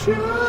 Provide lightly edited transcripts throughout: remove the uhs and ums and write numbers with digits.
Welcome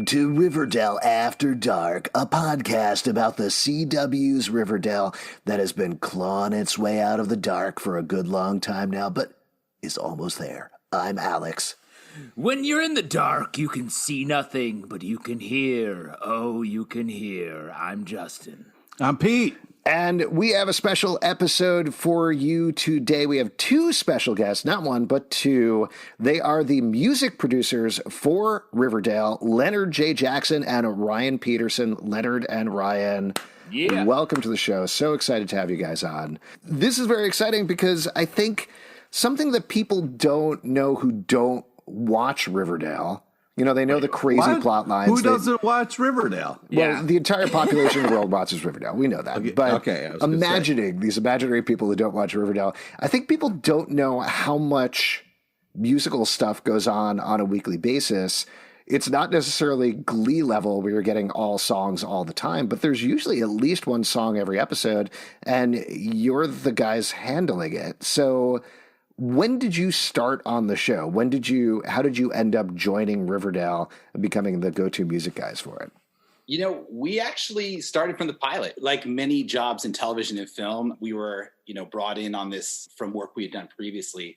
to Riverdale After Dark, a podcast about the CW's Riverdale that has been clawing its way out of the dark for a good long time now, but is almost there. I'm Alex. When you're in the dark, you can see nothing, but you can hear. Oh, you can hear. I'm Justin. I'm Pete. And we have a special episode for you today. We have two special guests, not one, but two. They are the music producers for Riverdale, Leonard J. Jackson and Ryan Petersen. Leonard and Ryan, welcome to the show. So excited to have you guys on. This is very exciting because I think something that people don't know who don't watch Riverdale, you know, they know the crazy plot lines. Who doesn't watch Riverdale? Well, the entire population of the world watches Riverdale. We know that. But imagining these imaginary people who don't watch Riverdale, I think people don't know how much musical stuff goes on a weekly basis. It's not necessarily Glee level where you're getting all songs all the time, but there's usually at least one song every episode, and you're the guys handling it. So when did you start on the show? How did you end up joining Riverdale and becoming the go-to music guys for it? You know, we actually started from the pilot. Like many jobs in television and film, we were, brought in on this from work we had done previously.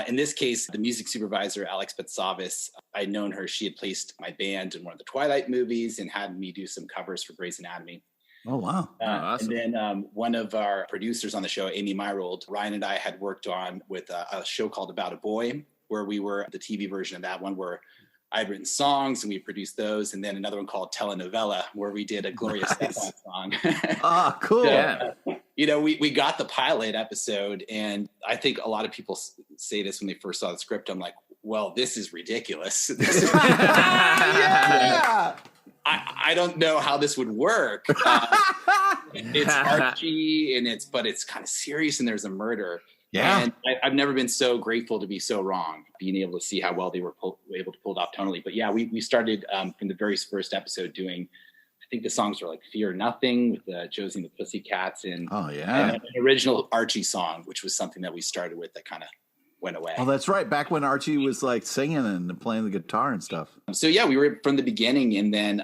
In this case, the music supervisor, Alex Betsavis, I'd known her. She had placed my band in one of the Twilight movies and had me do some covers for Grey's Anatomy. Oh, wow. Awesome. And then one of our producers on the show, Amy Myrold, Ryan and I had worked on with a show called About a Boy, where we were the TV version of that one, where I had written songs and we produced those. And then another one called Telenovela, where we did a Gloria Estefan song. Ah, cool. So, we got the pilot episode, and I think a lot of people say this when they first saw the script. I'm like, well, this is ridiculous. Yeah. I don't know how this would work. It's Archie, but it's kind of serious, and there's a murder. Yeah, and I've never been so grateful to be so wrong, being able to see how well they were able to pull it off tonally. But yeah, we started from the very first episode doing, I think the songs were like "Fear Nothing" with Josie and the Pussycats, and an original Archie song, which was something that we started with that kind of went away. Oh, that's right. Back when Archie was like singing and playing the guitar and stuff. So yeah, we were from the beginning, and then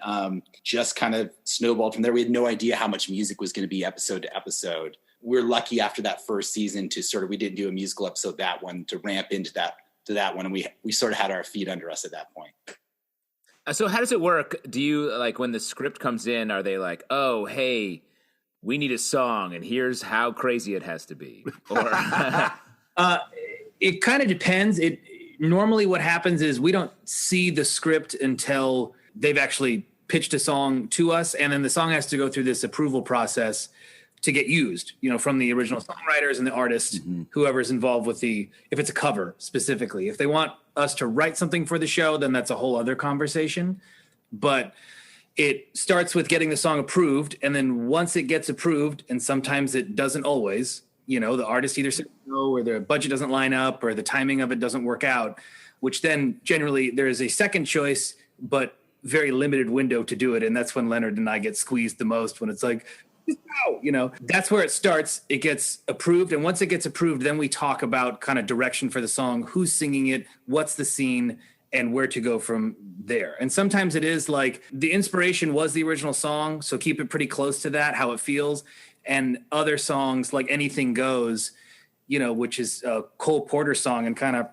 just kind of snowballed from there. We had no idea how much music was going to be episode to episode. We were lucky after that first season to we didn't do a musical episode that one to ramp into that one, and we sort of had our feet under us at that point. So how does it work? Do you, like, when the script comes in, are they like, oh, hey, we need a song and here's how crazy it has to be? Or it kind of depends. Normally what happens is we don't see the script until they've actually pitched a song to us, and then the song has to go through this approval process to get used, from the original songwriters and the artist, whoever's involved with if it's a cover specifically. If they want us to write something for the show, then that's a whole other conversation. But it starts with getting the song approved, and then once it gets approved, and sometimes it doesn't always, the artist either says no, or their budget doesn't line up, or the timing of it doesn't work out, which then generally there is a second choice, but very limited window to do it. And that's when Leonard and I get squeezed the most, when it's like, no, that's where it starts. It gets approved. And once it gets approved, then we talk about kind of direction for the song, who's singing it, what's the scene, and where to go from there. And sometimes it is like the inspiration was the original song, so keep it pretty close to that, how it feels. And other songs like Anything Goes, which is a Cole Porter song, and kind of.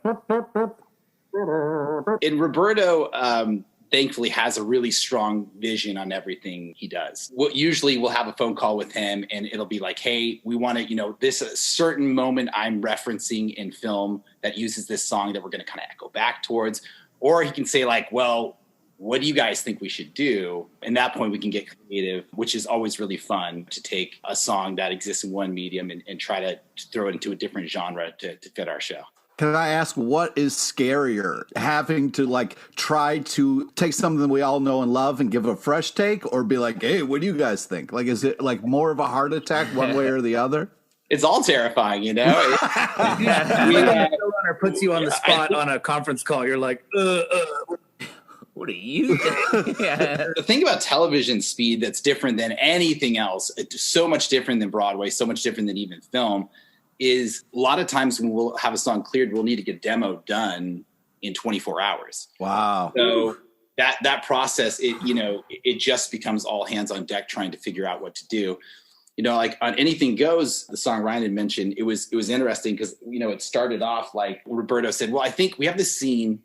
And Roberto, thankfully, has a really strong vision on everything he does. Usually we'll have a phone call with him, and it'll be like, hey, we want to, this a certain moment I'm referencing in film that uses this song that we're going to kind of echo back towards. Or he can say like, well, what do you guys think we should do? And at that point we can get creative, which is always really fun to take a song that exists in one medium and try to throw it into a different genre to fit our show. Can I ask, what is scarier, having to like try to take something we all know and love and give it a fresh take, or be like, hey, what do you guys think? Like, is it like more of a heart attack one way or the other? It's all terrifying, you know? Showrunner puts you on the spot on a conference call. You're like, what do you think? The thing about television speed that's different than anything else, it's so much different than Broadway, so much different than even film, is a lot of times when we'll have a song cleared, we'll need to get a demo done in 24 hours. Wow. So that process, it just becomes all hands on deck trying to figure out what to do. You know, like on Anything Goes, the song Ryan had mentioned, it was interesting because, it started off like Roberto said, well, I think we have this scene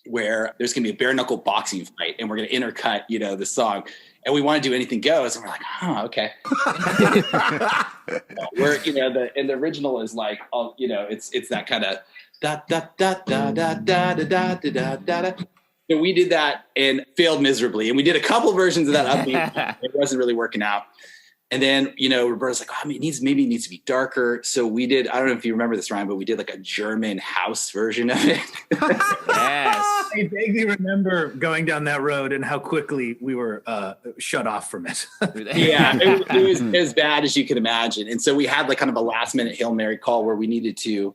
where there's going to be a bare knuckle boxing fight and we're going to intercut, the song. And we want to do Anything Goes. And we're like, okay. Where, the original is like, it's that kind of da da da da da da da da da da. So we did that and failed miserably. And we did a couple versions of that upbeat. It wasn't really working out. And then, Roberto's like, it needs to be darker. So we did, I don't know if you remember this, Ryan, but we did like a German house version of it. Yes. I vaguely remember going down that road and how quickly we were shut off from it. Yeah, it was as bad as you could imagine. And so we had like kind of a last minute Hail Mary call where we needed to,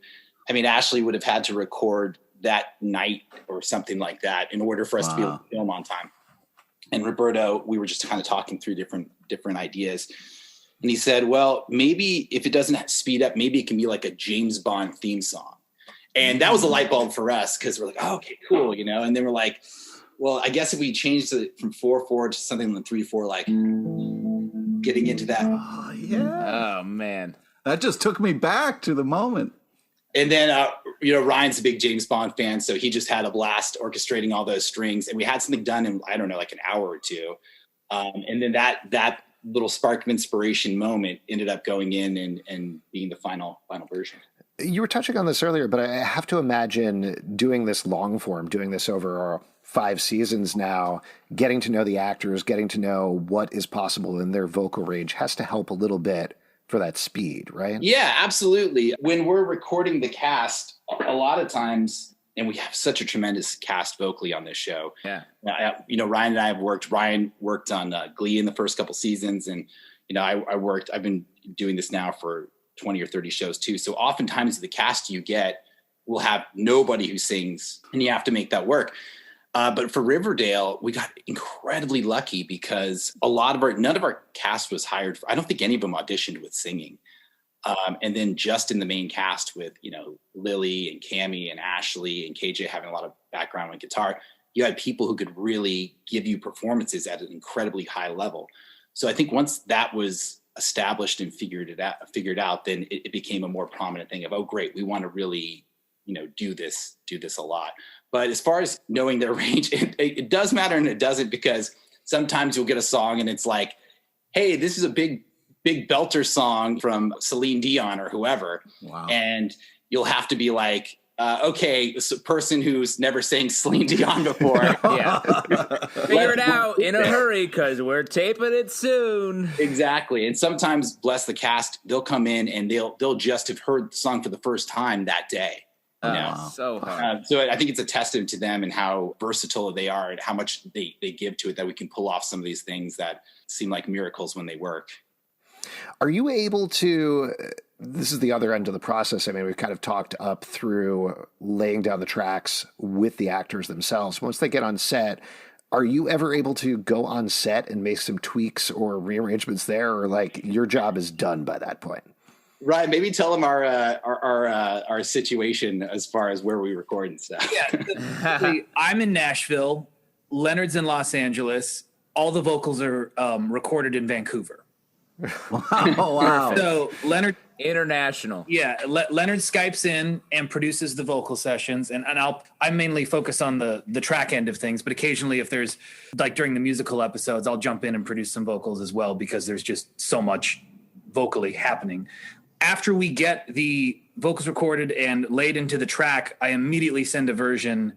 Ashley would have had to record that night or something like that in order for us to be able to film on time. And Roberto, we were just kind of talking through different ideas. And he said, well, maybe if it doesn't speed up, maybe it can be like a James Bond theme song. And that was a light bulb for us because we're like, oh, okay, cool, And then we're like, well, I guess if we changed it from 4/4 to something like 3/4, like getting into that. Oh, yeah. Oh, man. That just took me back to the moment. And then, Ryan's a big James Bond fan, so he just had a blast orchestrating all those strings. And we had something done in, I don't know, like an hour or two. And then that little spark of inspiration moment ended up going in and being the final version. You were touching on this earlier, but I have to imagine doing this long form, doing this over 5 seasons now, getting to know the actors, getting to know what is possible in their vocal range has to help a little bit for that speed, right? Yeah, absolutely. When we're recording the cast, a lot of times, and we have such a tremendous cast vocally on this show. Yeah. Ryan and I have worked. Ryan worked on Glee in the first couple seasons, and I've been doing this now for 20 or 30 shows too. So oftentimes the cast you get will have nobody who sings, and you have to make that work. But for Riverdale, we got incredibly lucky because none of our cast was hired. I don't think any of them auditioned with singing. And then just in the main cast with, Lily and Cammie and Ashley and KJ having a lot of background on guitar, you had people who could really give you performances at an incredibly high level. So I think once that was established and figured out, then it became a more prominent thing of, oh, great, we want to really, do this a lot. But as far as knowing their range, it does matter and it doesn't, because sometimes you'll get a song and it's like, hey, this is a big belter song from Celine Dion or whoever. Wow. And you'll have to be like, okay, this person who's never sang Celine Dion before. Yeah. Figure it out in a hurry because we're taping it soon. Exactly. And sometimes, bless the cast, they'll come in and they'll just have heard the song for the first time that day. So hard. So I think it's a testament to them and how versatile they are and how much they give to it, that we can pull off some of these things that seem like miracles when they work. Are you able to, this is the other end of the process. I mean, we've kind of talked up through laying down the tracks with the actors themselves. Once they get on set, are you ever able to go on set and make some tweaks or rearrangements there, or like your job is done by that point? Right. Maybe tell them our situation as far as where we record and stuff. Yeah. I'm in Nashville. Leonard's in Los Angeles. All the vocals are recorded in Vancouver. Wow. So Leonard International. Yeah. Leonard Skypes in and produces the vocal sessions. And I mainly focus on the track end of things, but occasionally if there's like during the musical episodes, I'll jump in and produce some vocals as well, because there's just so much vocally happening. After we get the vocals recorded and laid into the track, I immediately send a version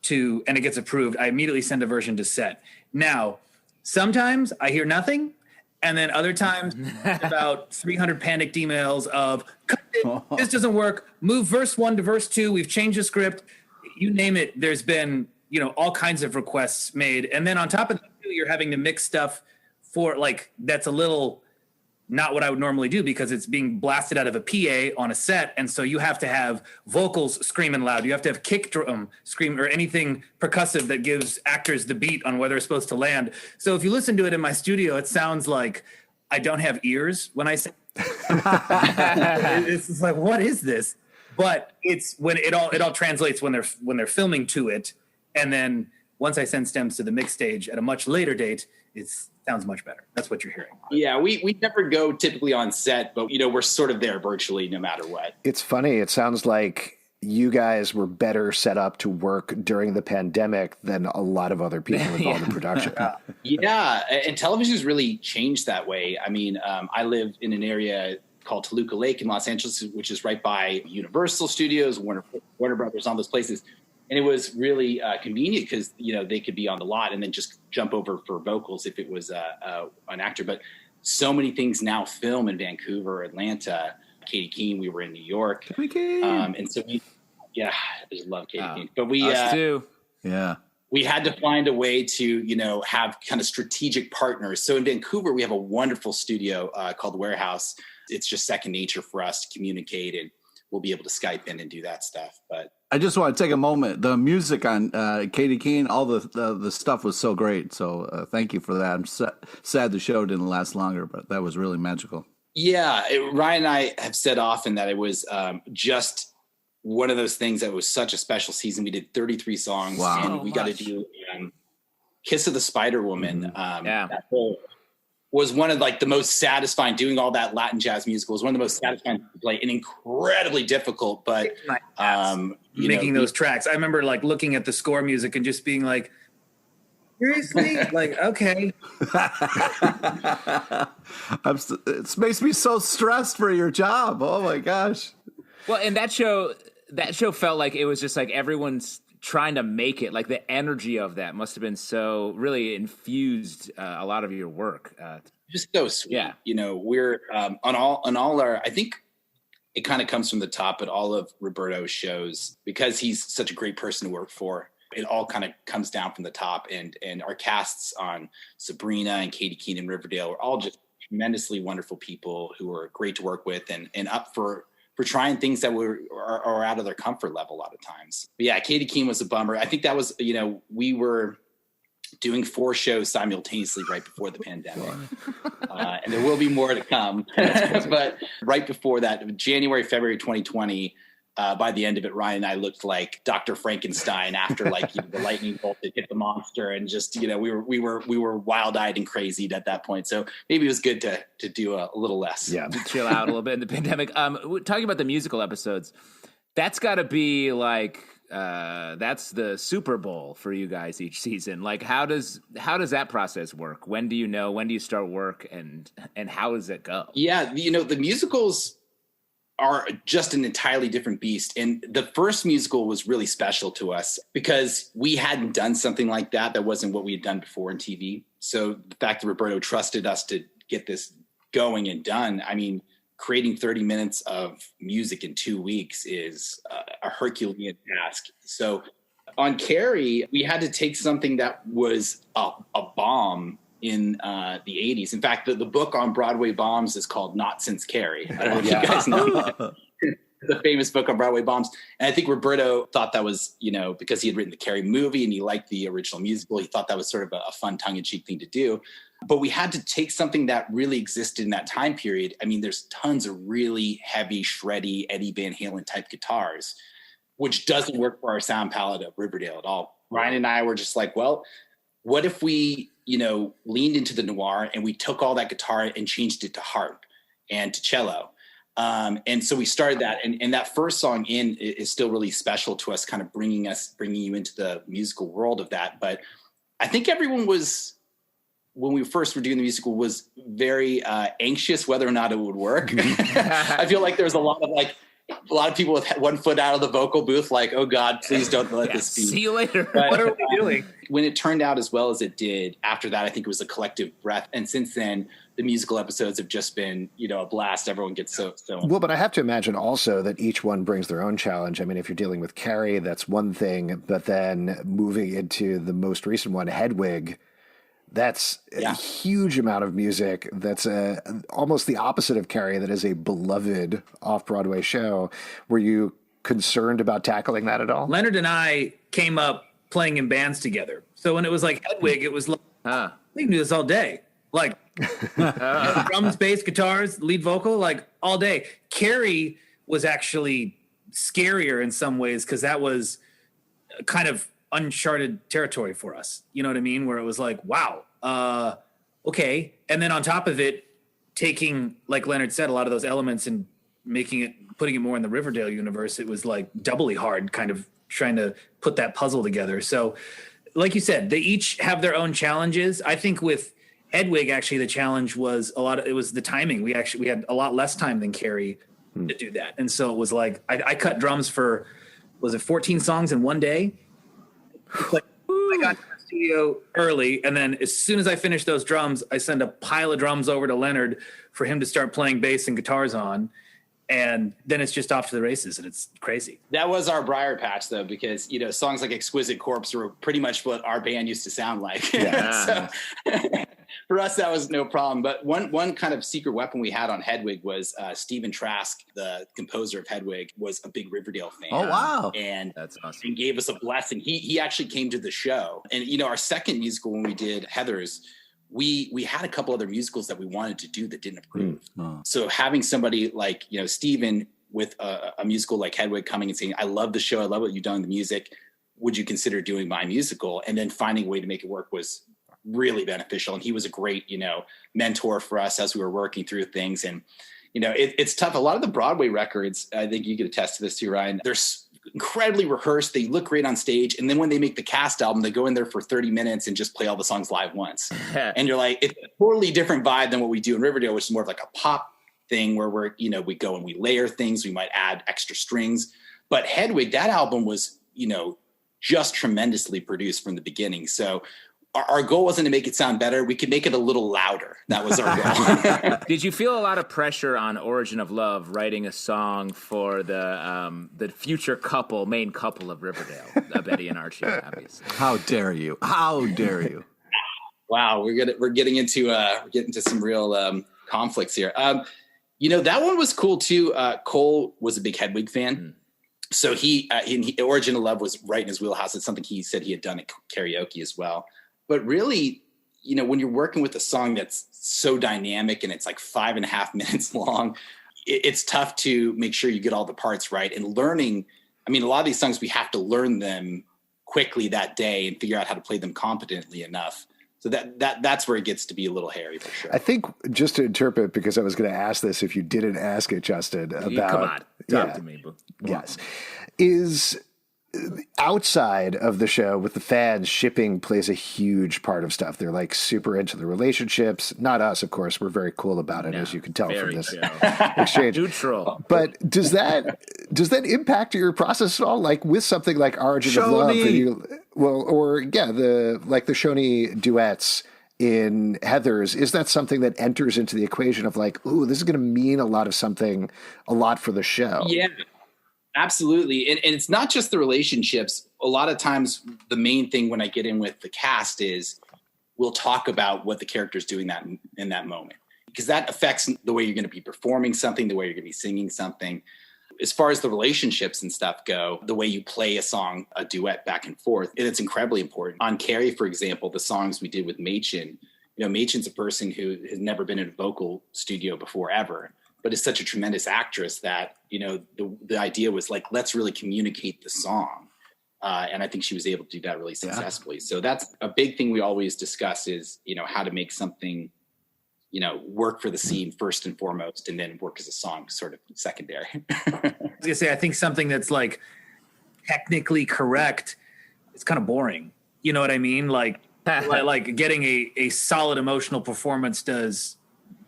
and it gets approved, I immediately send a version to set. Now, sometimes I hear nothing, and then other times about 300 panicked emails of, this doesn't work, move verse 1 to verse 2, we've changed the script, you name it. There's been, all kinds of requests made. And then on top of that, you're having to mix stuff for, like, that's a little not what I would normally do because it's being blasted out of a PA on a set. And so you have to have vocals screaming loud. You have to have kick drum scream or anything percussive that gives actors the beat on where they're supposed to land. So if you listen to it in my studio, it sounds like I don't have ears when I sing. It's just like, what is this? But it's when it all translates when they're filming to it. And then once I send stems to the mix stage at a much later date, it sounds much better. That's what you're hearing. Yeah, we never go typically on set, but we're sort of there virtually no matter what. It's funny. It sounds like you guys were better set up to work during the pandemic than a lot of other people involved in production. Yeah, and television's really changed that way. I mean, I live in an area called Toluca Lake in Los Angeles, which is right by Universal Studios, Warner Brothers, all those places. And it was really convenient because, they could be on the lot and then just jump over for vocals if it was an actor. But so many things now film in Vancouver, Atlanta, Katie Keene. We were in New York. And so I just love Katie Keene. But us too. Yeah. We had to find a way to, have kind of strategic partners. So in Vancouver, we have a wonderful studio called Warehouse. It's just second nature for us to communicate, and we'll be able to Skype in and do that stuff. But I just want to take a moment. The music on Katie Keene, all the stuff was so great. So thank you for that. I'm sad the show didn't last longer, but that was really magical. Yeah, Ryan and I have said often that it was just one of those things that was such a special season. We did 33 songs, and we got to do "Kiss of the Spider Woman." That whole was one of the most satisfying. Doing all that Latin jazz musical was one of the most satisfying to play, and incredibly difficult. But making those tracks, I remember looking at the score music and just being like, seriously? Okay. It makes me so stressed for your job. Oh my gosh. Well, and that show felt like it was just everyone's trying to make it. The energy of that must have been so really infused a lot of your work. Just so sweet. Yeah. We're on all our, I think it kind of comes from the top, but all of Roberto's shows, because he's such a great person to work for, it all kind of comes down from the top, and our casts on Sabrina and Katie Keene and Riverdale are all just tremendously wonderful people who are great to work with and up for trying things that are out of their comfort level a lot of times. But yeah, Katie Keene was a bummer. I think that was, we were doing 4 shows simultaneously right before the pandemic. And there will be more to come. But right before that, January, February 2020, by the end of it, Ryan and I looked like Dr. Frankenstein after the lightning bolt that hit the monster, and just we were wild-eyed and crazy at that point. So maybe it was good to do a little less, to chill out a little bit in the pandemic. Talking about the musical episodes, that's got to be that's the Super Bowl for you guys each season. How does that process work? When do you know? When do you start work? And how does it go? Yeah, the musicals are just an entirely different beast. And the first musical was really special to us because we hadn't done something like that. That wasn't what we had done before in TV. So the fact that Roberto trusted us to get this going and done, I mean, creating 30 minutes of music in 2 weeks is a Herculean task. So on Carrie, we had to take something that was a bomb in the 80s. In fact, the book on Broadway bombs is called Not Since Carrie. I don't know if you guys know that. It's a famous book on Broadway bombs. And I think Roberto thought that was, because he had written the Carrie movie and he liked the original musical, he thought that was sort of a fun tongue-in-cheek thing to do. But we had to take something that really existed in that time period. I mean, there's tons of really heavy, shreddy, Eddie Van Halen type guitars, which doesn't work for our sound palette of Riverdale at all. Ryan and I were just like, well, what if we leaned into the noir and we took all that guitar and changed it to harp and to cello. And so we started that. And that first song is still really special to us, kind of bringing you into the musical world of that. But I think everyone was, when we first were doing the musical, was very anxious whether or not it would work. I feel like there was a lot of a lot of people with one foot out of the vocal booth, like, oh God, please don't let this be. See you later. But, what are we doing? When it turned out as well as it did, after that, I think it was a collective breath. And since then, the musical episodes have just been, a blast. Everyone gets so. Well, but I have to imagine also that each one brings their own challenge. I mean, if you're dealing with Carrie, that's one thing, but then moving into the most recent one, Hedwig, that's a huge amount of music. That's almost the opposite of Carrie. That is a beloved off-Broadway show. Were you concerned about tackling that at all? Leonard and I came up playing in bands together. So when it was like Hedwig, it was like, we can do this all day. Like drums, bass, guitars, lead vocal, like all day. Carrie was actually scarier in some ways because that was kind of uncharted territory for us. You know what I mean? Where it was like, wow, okay. And then on top of it, taking, like Leonard said, a lot of those elements and putting it more in the Riverdale universe, it was like doubly hard kind of trying to put that puzzle together. So like you said, they each have their own challenges. I think with Hedwig, actually, the challenge was it was the timing. We had a lot less time than Carrie to do that. And so it was like, I cut drums for, was it 14 songs in one day? Like, I got to the studio early, and then as soon as I finished those drums, I sent a pile of drums over to Leonard for him to start playing bass and guitars on. And then it's just off to the races, and it's crazy. That was our Briar Patch, though, because, songs like Exquisite Corpse were pretty much what our band used to sound like. Yeah. So for us, that was no problem. But one kind of secret weapon we had on Hedwig was Stephen Trask, the composer of Hedwig, was a big Riverdale fan. Oh, wow. And that's awesome. And gave us a blessing. He actually came to the show. And, our second musical when we did Heathers, we had a couple other musicals that we wanted to do that didn't approve. So having somebody like, Steven with a musical like Hedwig coming and saying, I love the show. I love what you've done in the music. Would you consider doing my musical? And then finding a way to make it work was really beneficial. And he was a great, mentor for us as we were working through things. And, it's tough. A lot of the Broadway records, I think you could attest to this too, Ryan, they're incredibly rehearsed. They look great on stage. And then when they make the cast album, they go in there for 30 minutes and just play all the songs live once. And you're like, it's a totally different vibe than what we do in Riverdale, which is more of like a pop thing where we go and we layer things. We might add extra strings. But Hedwig, that album was, just tremendously produced from the beginning. So our goal wasn't to make it sound better. We could make it a little louder. That was our goal. Did you feel a lot of pressure on Origin of Love writing a song for the future main couple of Riverdale, Betty and Archie, obviously? How dare you? How dare you? Wow, we're getting into some real conflicts here. That one was cool too. Cole was a big Hedwig fan. So Origin of Love was right in his wheelhouse. It's something he said he had done at karaoke as well. But really, when you're working with a song that's so dynamic and it's like 5.5 minutes long, it's tough to make sure you get all the parts right. And learning, a lot of these songs, we have to learn them quickly that day and figure out how to play them competently enough. So that's where it gets to be a little hairy for sure. I think, just to interpret, because I was going to ask this if you didn't ask it, Justin, about... Come on, talk to me. Yes. Is... outside of the show with the fans, shipping plays a huge part of stuff. They're like super into the relationships. Not us, of course. We're very cool about it, as you can tell from this exchange. Neutral. But does that impact your process at all? Like with something like Origin of Love, the Shoney duets in Heathers, is that something that enters into the equation of like, ooh, this is going to mean a lot for the show? Yeah. Absolutely. And it's not just the relationships. A lot of times the main thing when I get in with the cast is we'll talk about what the character's doing in that moment, because that affects the way you're going to be performing something, the way you're going to be singing something. As far as the relationships and stuff go, the way you play a song, a duet back and forth, it's incredibly important. On Carrie, for example, the songs we did with Machen, Machen's a person who has never been in a vocal studio before ever, but is such a tremendous actress that, the idea was like, let's really communicate the song. And I think she was able to do that really successfully. Yeah. So that's a big thing we always discuss is, how to make something, work for the scene first and foremost, and then work as a song sort of secondary. I was gonna say, I think something that's like technically correct, it's kind of boring. You know what I mean? Like getting a solid emotional performance does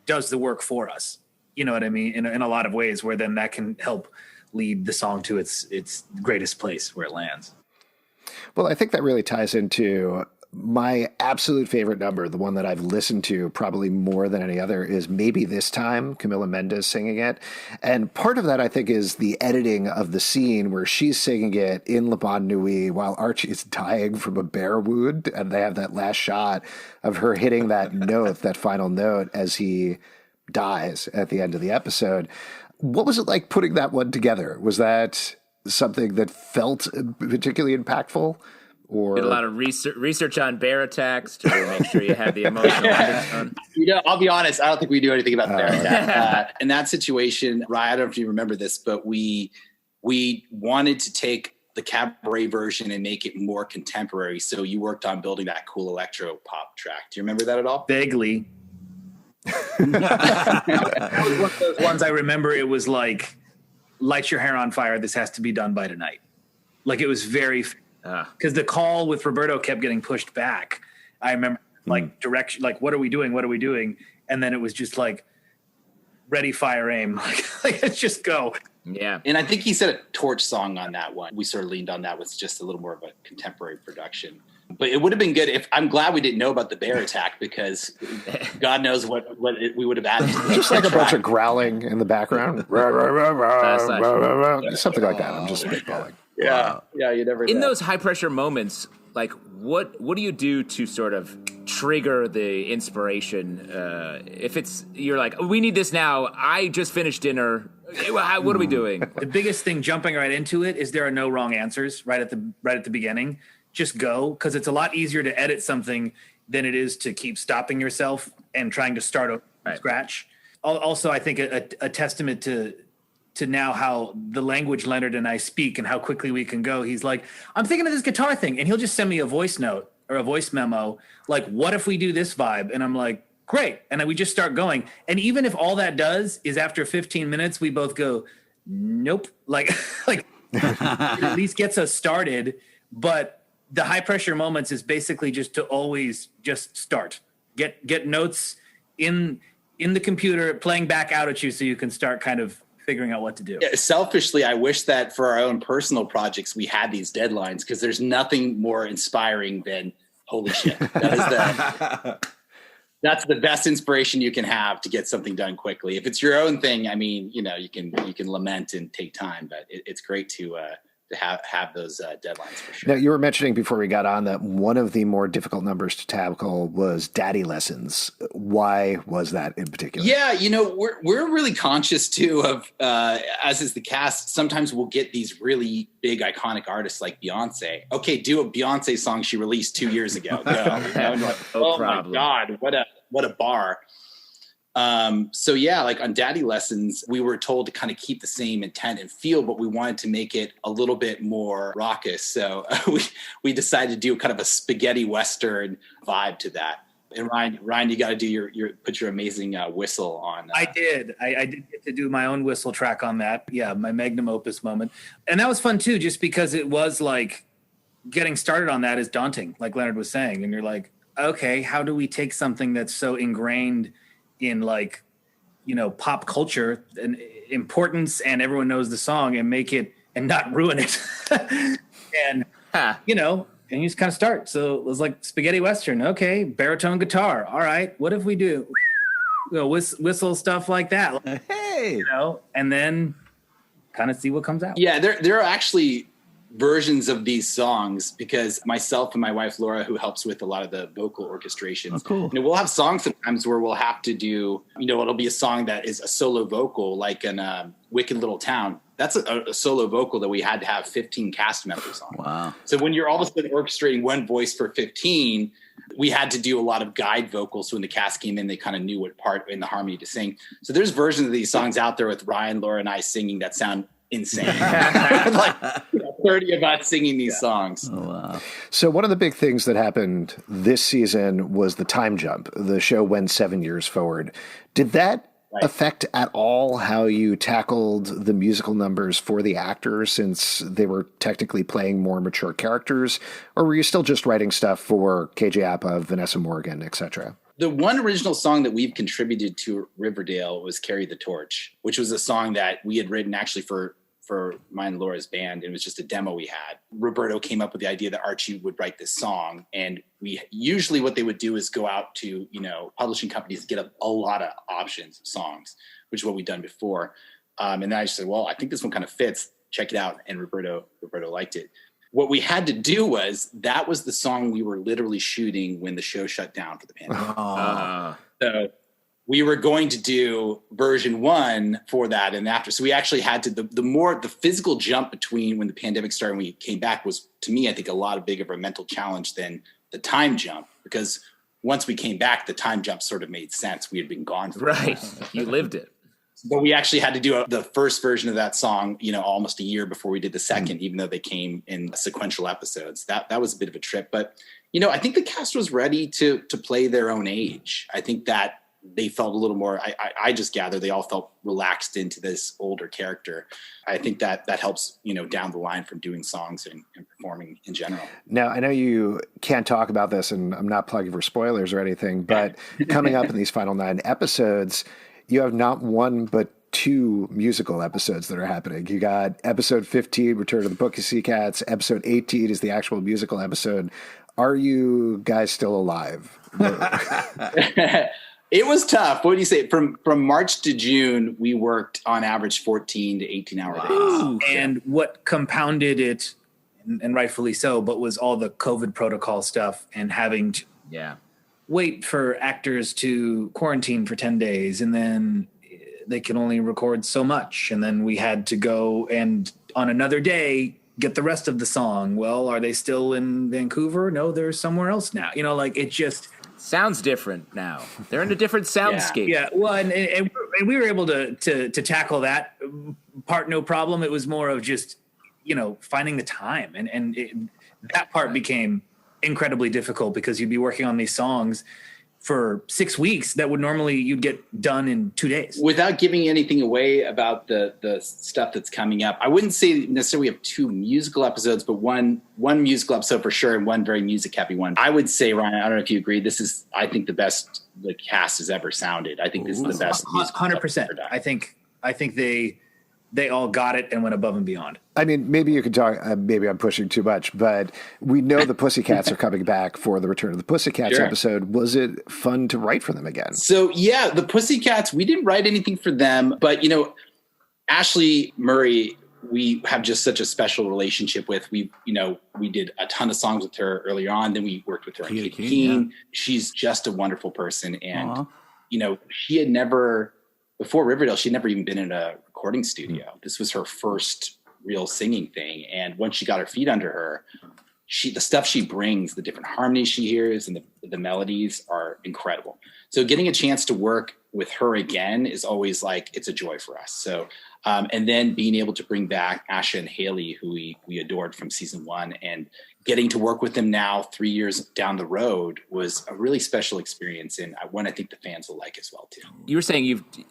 the work for us. You know what I mean? In a lot of ways, where then that can help lead the song to its greatest place where it lands. Well, I think that really ties into my absolute favorite number, the one that I've listened to probably more than any other, is Maybe This Time, Camila Mendes singing it. And part of that, I think, is the editing of the scene where she's singing it in La Bonne Nuit while Archie is dying from a bear wound. And they have that last shot of her hitting that note, that final note, as he dies at the end of the episode. What was it like putting that one together? Was that something that felt particularly impactful? Or did a lot of research on bear attacks to make sure you had the emotional undertone. I'll be honest, I don't think we knew anything about the bear attack. In that situation, Ryan, I don't know if you remember this, but we wanted to take the cabaret version and make it more contemporary. So you worked on building that cool electro pop track. Do you remember that at all? Vaguely. That was one of those ones I remember. It was like, light your hair on fire. This has to be done by tonight. Like, it was very, because the call with Roberto kept getting pushed back. I remember like direction, like, what are we doing? What are we doing? And then it was just like, ready, fire, aim. Like let's just go. Yeah. And I think he said a torch song on that one. We sort of leaned on that with just a little more of a contemporary production. But it would have been good if, I'm glad we didn't know about the bear attack, because God knows what we would have added. Just like a bunch of growling in the background. Something like that. I'm just spitballing. Yeah. Yeah. You never know. In those high pressure moments, like what do you do to sort of trigger the inspiration? If it's, you're like, we need this now. I just finished dinner. What are we doing? The biggest thing jumping right into it is there are no wrong answers right at the beginning. Just go, because it's a lot easier to edit something than it is to keep stopping yourself and trying to start over from scratch. Also, I think a testament to now how the language Leonard and I speak and how quickly we can go. He's like, I'm thinking of this guitar thing, and he'll just send me a voice note or a voice memo, like, what if we do this vibe? And I'm like, great. And then we just start going. And even if all that does is after 15 minutes, we both go, nope. Like it at least gets us started. But the high pressure moments is basically just to always just start, get notes in the computer playing back out at you so you can start kind of figuring out what to do. Yeah, selfishly, I wish that for our own personal projects, we had these deadlines, because there's nothing more inspiring than, holy shit, that's the best inspiration you can have to get something done quickly. If it's your own thing, I mean, you can lament and take time, but it's great to have those deadlines for sure. Now, you were mentioning before we got on that one of the more difficult numbers to tackle was daddy lessons. Why was that in particular? Yeah, we're really conscious too of, as is the cast, sometimes we'll get these really big iconic artists like Beyonce. Okay, do a Beyonce song she released 2 years ago. Go. And like, oh my God, what a bar. So yeah, like on Daddy Lessons, we were told to kind of keep the same intent and feel, but we wanted to make it a little bit more raucous. So we decided to do kind of a spaghetti Western vibe to that. And Ryan, you got to do put your amazing whistle on. I did get to do my own whistle track on that. Yeah. My magnum opus moment. And that was fun too, just because it was like getting started on that is daunting, like Leonard was saying. And you're like, okay, how do we take something that's so ingrained in like, pop culture and importance, and everyone knows the song, and make it and not ruin it. And, and you just kind of start. So it was like spaghetti Western. Okay. Baritone guitar. All right. What if we do whistle stuff like that? Hey, and then kind of see what comes out. Yeah. There are actually versions of these songs, because myself and my wife Laura, who helps with a lot of the vocal orchestrations, we'll have songs sometimes where we'll have to do, it'll be a song that is a solo vocal, like in Wicked Little Town. That's a solo vocal that we had to have 15 cast members on. Wow. So when you're all of a sudden orchestrating one voice for 15, we had to do a lot of guide vocals. So when the cast came in, they kind of knew what part in the harmony to sing. So there's versions of these songs out there with Ryan, Laura, and I singing that sound insane. Like 30 of us singing these songs. Oh, wow. So one of the big things that happened this season was the time jump. The show went 7 years forward. Did that affect at all how you tackled the musical numbers for the actors, since they were technically playing more mature characters? Or were you still just writing stuff for KJ Apa, Vanessa Morgan, etc.? The one original song that we've contributed to Riverdale was Carry the Torch, which was a song that we had written actually for for mine and Laura's band. And it was just a demo we had. Roberto came up with the idea that Archie would write this song. And we usually what they would do is go out to, publishing companies to get a lot of options of songs, which is what we'd done before. And then I just said, well, I think this one kind of fits. Check it out. And Roberto liked it. What we had to do was that was the song we were literally shooting when the show shut down for the pandemic. So we were going to do version 1 for that and after. So we actually had to, the physical jump between when the pandemic started and we came back was, to me, I think a lot bigger of a mental challenge than the time jump, because once we came back, the time jump sort of made sense. We had been gone for right. You lived it. But we actually had to do the first version of that song, almost a year before we did the second, even though they came in sequential episodes. That was a bit of a trip. But, I think the cast was ready to play their own age. I think that they felt a little more, I just gather they all felt relaxed into this older character. I think that helps, down the line from doing songs and performing in general. Now, I know you can't talk about this, and I'm not plugging for spoilers or anything, but coming up in these final 9 episodes, you have not one but 2 musical episodes that are happening. You got episode 15, Return of the Pussycats. Episode 18 is the actual musical episode. Are you guys still alive? It was tough. What do you say? From March to June, we worked on average 14 to 18-hour days. And what compounded it, and rightfully so, but was all the COVID protocol stuff and having to wait for actors to quarantine for 10 days, and then they can only record so much. And then we had to go and on another day get the rest of the song. Well, are they still in Vancouver? No, they're somewhere else now. It just sounds different now. They're in a different soundscape. Yeah. Well, and we were able to tackle that part, no problem. It was more of just, finding the time. And that part became incredibly difficult because you'd be working on these songs for 6 weeks that would normally you'd get done in 2 days. Without giving anything away about the stuff that's coming up, I wouldn't say necessarily we have 2 musical episodes, but one musical episode for sure and one very music heavy one. I would say, Ryan, I don't know if you agree, this is, I think, the best the cast has ever sounded. I think this is the best. 100%. I think they all got it and went above and beyond. I mean, maybe you could talk, maybe I'm pushing too much, but we know the Pussycats are coming back for the Return of the Pussycats episode. Was it fun to write for them again? So, yeah, the Pussycats, we didn't write anything for them, but, Ashley Murray, we have just such a special relationship with. We did a ton of songs with her earlier on. Then we worked with her on Katie Keene. Yeah. She's just a wonderful person. And, she had never, before Riverdale, she'd never even been in a recording studio. This was her first real singing thing. And once she got her feet under her, the stuff she brings, the different harmonies she hears and the melodies are incredible. So getting a chance to work with her again is always it's a joy for us. So, and then being able to bring back Asha and Haley, who we adored from season 1, and getting to work with them now 3 years down the road was a really special experience, and one I think the fans will like as well too. You were saying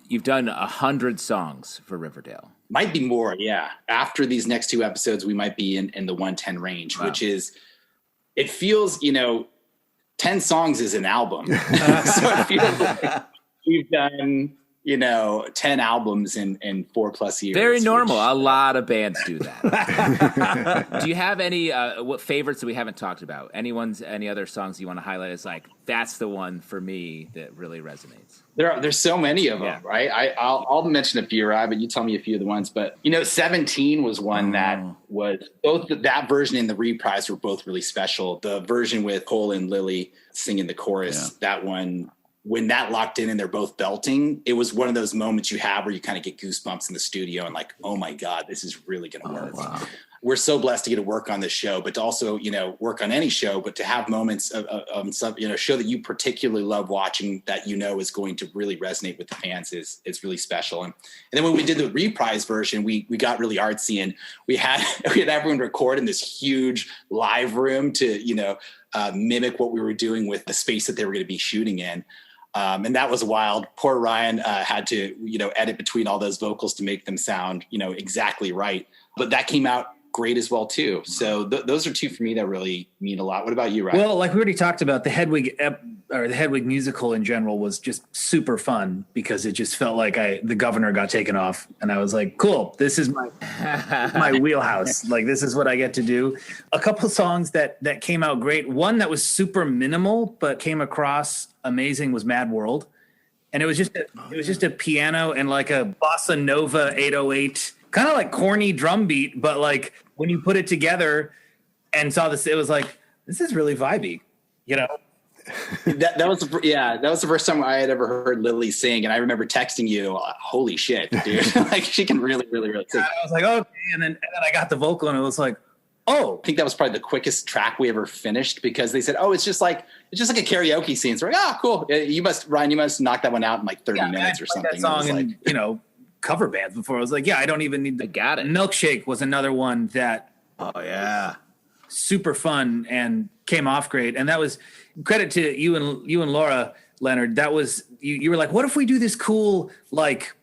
you've done 100 songs for Riverdale. Might be more, yeah. After these next 2 episodes, we might be in the 110 range, which is, it feels, 10 songs is an album. So it feels like we've done, 10 albums in 4+ years. Very normal. A lot of bands do that. Do you have any what favorites that we haven't talked about? Any other songs you want to highlight as that's the one for me that really resonates? There's so many of them, right? I'll mention a few, Ryan, but you tell me a few of the ones. But 17 was one that was both that version and the reprise were both really special. The version with Cole and Lily singing the chorus, that one, when that locked in and they're both belting, it was one of those moments you have where you kind of get goosebumps in the studio and oh my God, this is really going to work. Wow. We're so blessed to get to work on this show, but to also, work on any show, but to have moments of some, show that you particularly love watching that, is going to really resonate with the fans is really special. And then when we did the reprise version, we got really artsy, and we had everyone record in this huge live room to, mimic what we were doing with the space that they were going to be shooting in. And that was wild. Poor Ryan had to, edit between all those vocals to make them sound, exactly right. But that came out great as well too. So those are two for me that really mean a lot. What about you, Ryan? Well, like we already talked about, the Hedwig the Hedwig musical in general was just super fun because it just felt like the governor got taken off, and I was like, cool, this is my wheelhouse. Like, this is what I get to do. A couple of songs that came out great. One that was super minimal but came across amazing was Mad World. And it was just a piano and like a bossa nova 808, kind of like corny drum beat, but like when you put it together and saw this, it was like, this is really vibey, you know? that was the first time I had ever heard Lily sing, and I remember texting you, holy shit, dude. Like, she can really, really, really sing. I was like, okay, and then I got the vocal and it was like, oh. I think that was probably the quickest track we ever finished, because they said, oh, it's just like a karaoke scene. So we're like, cool. Ryan, you must knock that one out in like 30 minutes or something. That song and, you know, cover bands before. I was like, I don't even need I got it. Milkshake was another one that super fun and came off great. And that was credit to you and Laura, Leonard. That was you were like, what if we do this cool like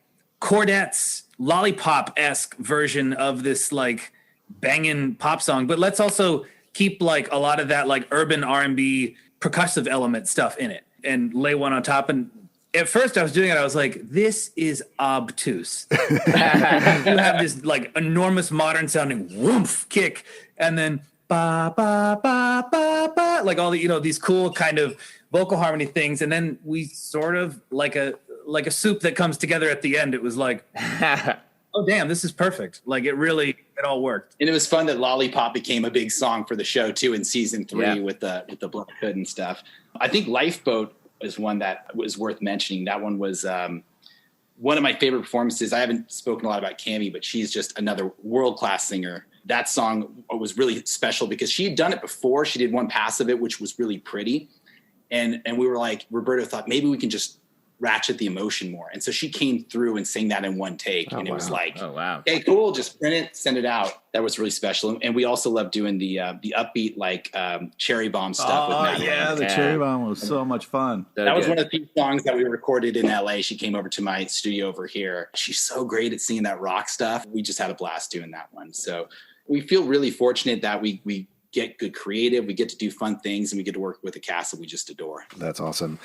Chordettes lollipop-esque version of this like banging pop song, but let's also keep like a lot of that like urban R&B percussive element stuff in it and lay one on top. And at first I was doing it, I was like, this is obtuse. You have this like enormous modern sounding woomph kick, and then ba ba ba ba ba, like all the, you know, these cool kind of vocal harmony things, and then we sort of like a soup that comes together at the end. It was like oh damn, this is perfect. Like it all worked. And it was fun that Lollipop became a big song for the show too in season 3 with the Black Hood and stuff. I think Lifeboat is one that was worth mentioning. That one was one of my favorite performances. I haven't spoken a lot about Cammie, but she's just another world-class singer. That song was really special because she had done it before. She did one pass of it, which was really pretty. And we were like, Roberto thought maybe we can just ratchet the emotion more. And so she came through and sang that in one take. And it was like, okay, cool. Just print it, send it out. That was really special. And we also loved doing the upbeat, like Cherry Bomb stuff. With Matt the Cherry Bomb was so much fun. That was one of the few songs that we recorded in LA. She came over to my studio over here. She's so great at singing that rock stuff. We just had a blast doing that one. So we feel really fortunate that we get good creative, we get to do fun things, and we get to work with a cast that we just adore. That's awesome.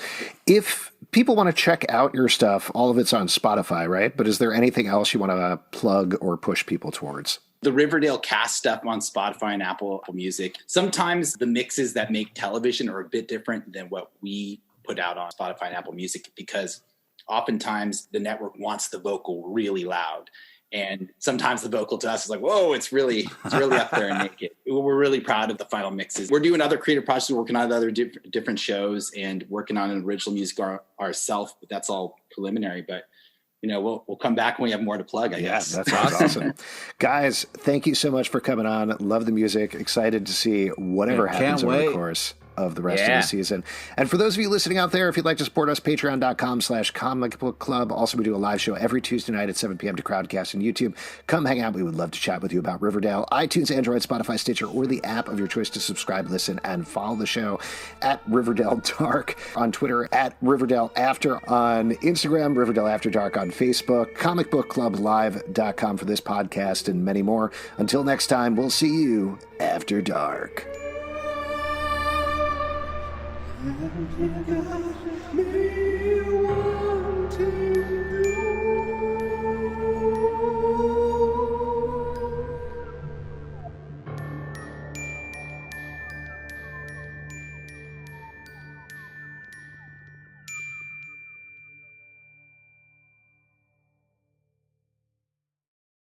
If people want to check out your stuff, all of it's on Spotify, right? But is there anything else you want to plug or push people towards? The Riverdale cast stuff on Spotify and Apple Music. Sometimes the mixes that make television are a bit different than what we put out on Spotify and Apple Music, because oftentimes the network wants the vocal really loud. And sometimes the vocal to us is like, whoa, it's really up there and naked. We're really proud of the final mixes. We're doing other creative projects, working on other different shows and working on an original music ourselves, but that's all preliminary. But, you know, we'll come back when we have more to plug, I guess. That sounds awesome. Guys, thank you so much for coming on. Love the music. Excited to see whatever happens over the course of the rest of the season. And for those of you listening out there, if you'd like to support us, patreon.com/Comic Book Club. Also, we do a live show every Tuesday night at 7 p.m. to Crowdcast and YouTube. Come hang out. We would love to chat with you about Riverdale. iTunes, Android, Spotify, Stitcher, or the app of your choice to subscribe, listen, and follow the show at Riverdale Dark on Twitter, at Riverdale After on Instagram, Riverdale After Dark on Facebook, comicbookclublive.com for this podcast and many more. Until next time, we'll see you after dark. You got me